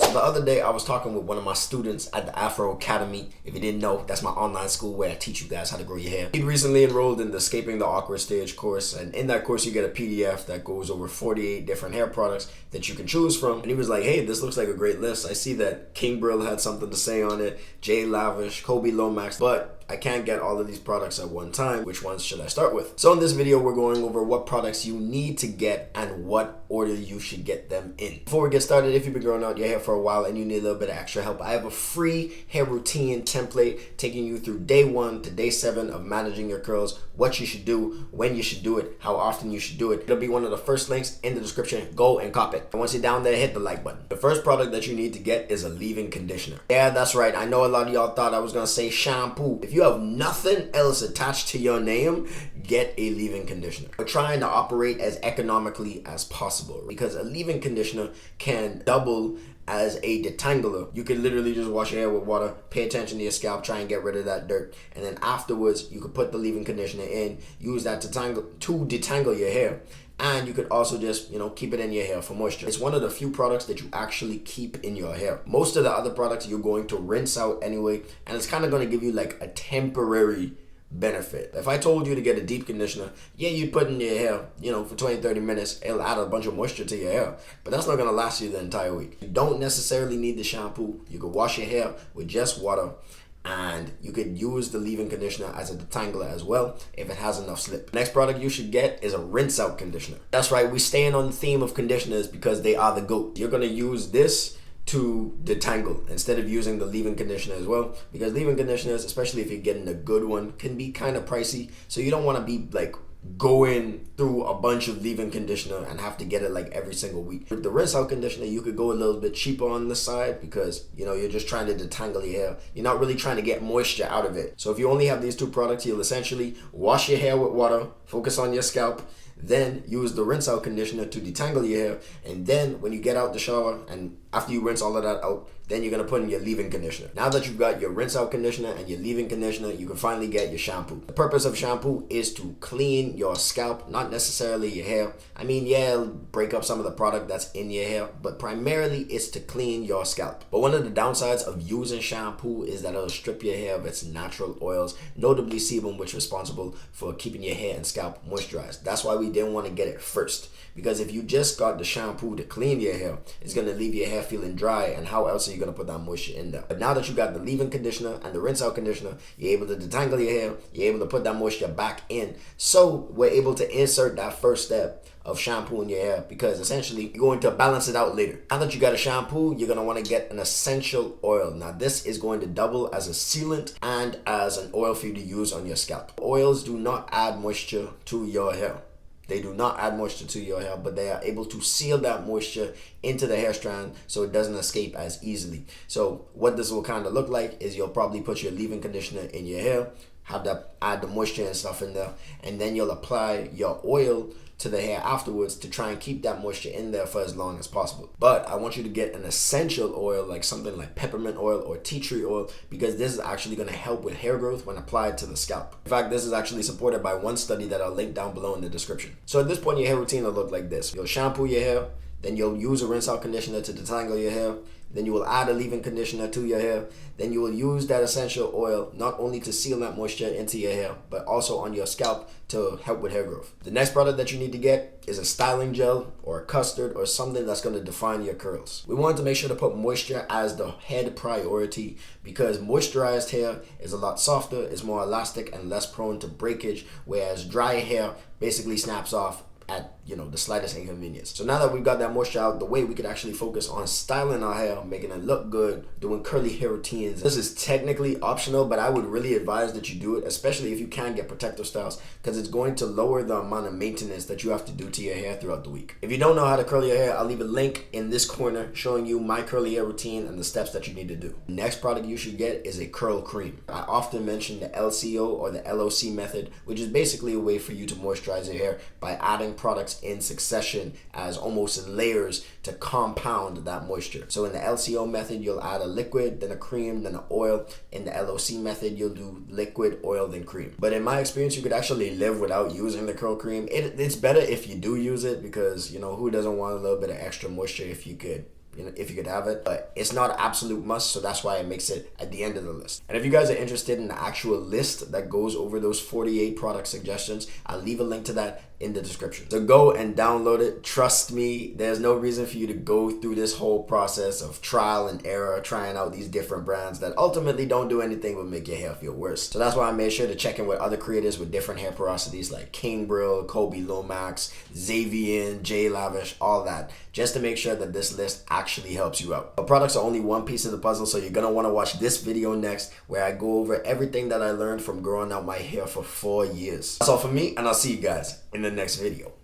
The other day, I was talking with one of my students at the Afro Academy. If you didn't know, that's my online school where I teach you guys how to grow your hair. He recently enrolled in the Escaping the Awkward Stage course, and in that course, you get a PDF that goes over 48 different hair products that you can choose from. And he was like, hey, this looks like a great list. I see that King Brill had something to say on it, Jay Lavish, Kobe Lomax, but I can't get all of these products at one time. Which ones should I start with? So in this video, we're going over what products you need to get and what order you should get them in. Before we get started, if you've been growing out your hair for a while and you need a little bit of extra help, I have a free hair routine template taking you through day 1 to day 7 of managing your curls, what you should do, when you should do it, how often you should do it. It'll be one of the first links in the description. Go and cop it. And once you're down there, hit the like button. The first product that you need to get is a leave-in conditioner. Yeah, that's right. I know a lot of y'all thought I was gonna say shampoo. If you have nothing else attached to your name, get a leave-in conditioner. We're trying to operate as economically as possible because a leave-in conditioner can double as a detangler. You can literally just wash your hair with water, pay attention to your scalp, try and get rid of that dirt, and then afterwards you could put the leave-in conditioner in, use that to detangle your hair. And you could also just, keep it in your hair for moisture. It's one of the few products that you actually keep in your hair. Most of the other products you're going to rinse out anyway, and it's kind of going to give you like a temporary benefit. If I told you to get a deep conditioner, yeah, you'd put in your hair, for 20-30 minutes, it'll add a bunch of moisture to your hair, but that's not going to last you the entire week. You don't necessarily need the shampoo. You could wash your hair with just water, and you could use the leave-in conditioner as a detangler as well if it has enough slip. Next product you should get is a rinse out conditioner. That's right, we're staying on the theme of conditioners because they are the GOAT. You're going to use this to detangle instead of using the leave-in conditioner as well, because leave-in conditioners, especially if you're getting a good one, can be kind of pricey. So you don't want to be like going through a bunch of leave-in conditioner and have to get it like every single week. With the rinse out conditioner, you could go a little bit cheaper on the side because you're just trying to detangle your hair. You're not really trying to get moisture out of it. So if you only have these two products, you'll essentially wash your hair with water, focus on your scalp, then use the rinse out conditioner to detangle your hair, and then when you get out the shower and after you rinse all of that out, then you're going to put in your leave-in conditioner. Now that you've got your rinse out conditioner and your leave-in conditioner, you can finally get your shampoo. The purpose of shampoo is to clean your scalp, not necessarily your hair. I mean, yeah, it'll break up some of the product that's in your hair, but primarily it's to clean your scalp. But one of the downsides of using shampoo is that it'll strip your hair of its natural oils, notably sebum, which is responsible for keeping your hair and scalp moisturized. That's why we didn't want to get it first, because if you just got the shampoo to clean your hair, it's going to leave your hair feeling dry, and how else are you going to put that moisture in there? But now that you got the leave-in conditioner and the rinse out conditioner, you're able to detangle your hair, you're able to put that moisture back in. So we're able to insert that first step of shampoo in your hair, because essentially you're going to balance it out later. Now that you got a shampoo, you're going to want to get an essential oil. Now this is going to double as a sealant and as an oil for you to use on your scalp. Oils do not add moisture to your hair. They do not add moisture to your hair, but they are able to seal that moisture into the hair strand so it doesn't escape as easily. So what this will kind of look like is you'll probably put your leave-in conditioner in your hair, have that add the moisture and stuff in there, and then you'll apply your oil to the hair afterwards to try and keep that moisture in there for as long as possible. But I want you to get an essential oil, like something like peppermint oil or tea tree oil, because this is actually going to help with hair growth when applied to the scalp. In fact, this is actually supported by one study that I'll link down below in the description. So at this point, your hair routine will look like this. You'll shampoo your hair, then you'll use a rinse out conditioner to detangle your hair, then you will add a leave-in conditioner to your hair, then you will use that essential oil not only to seal that moisture into your hair, but also on your scalp to help with hair growth. The next product that you need to get is a styling gel or a custard or something that's going to define your curls. We wanted to make sure to put moisture as the head priority because moisturized hair is a lot softer, is more elastic and less prone to breakage, whereas dry hair basically snaps off at the slightest inconvenience. So now that we've got that moisture out the way, we could actually focus on styling our hair, making it look good, doing curly hair routines. This is technically optional, but I would really advise that you do it, especially if you can get protective styles, because it's going to lower the amount of maintenance that you have to do to your hair throughout the week. If you don't know how to curl your hair, I'll leave a link in this corner showing you my curly hair routine and the steps that you need to do. The next product you should get is a curl cream. I often mention the LCO or the LOC method, which is basically a way for you to moisturize your hair by adding products in succession as almost in layers to compound that moisture. So in the LCO method, you'll add a liquid, then a cream, then an oil. In the LOC method, you'll do liquid, oil, then cream. But in my experience, you could actually live without using the curl cream. It's better if you do use it because, who doesn't want a little bit of extra moisture if you could if you could have it, but it's not an absolute must, so that's why it makes it at the end of the list. And if you guys are interested in the actual list that goes over those 48 product suggestions, I'll leave a link to that in the description. So go and download it. Trust me, there's no reason for you to go through this whole process of trial and error, trying out these different brands that ultimately don't do anything but make your hair feel worse. So that's why I made sure to check in with other creators with different hair porosities like King Brill, Kobe Lomax, Xavier, J Lavish, all that, just to make sure that this list actually helps you out. But products are only one piece of the puzzle, so you're gonna wanna watch this video next, where I go over everything that I learned from growing out my hair for 4 years. That's all for me, and I'll see you guys in the next video.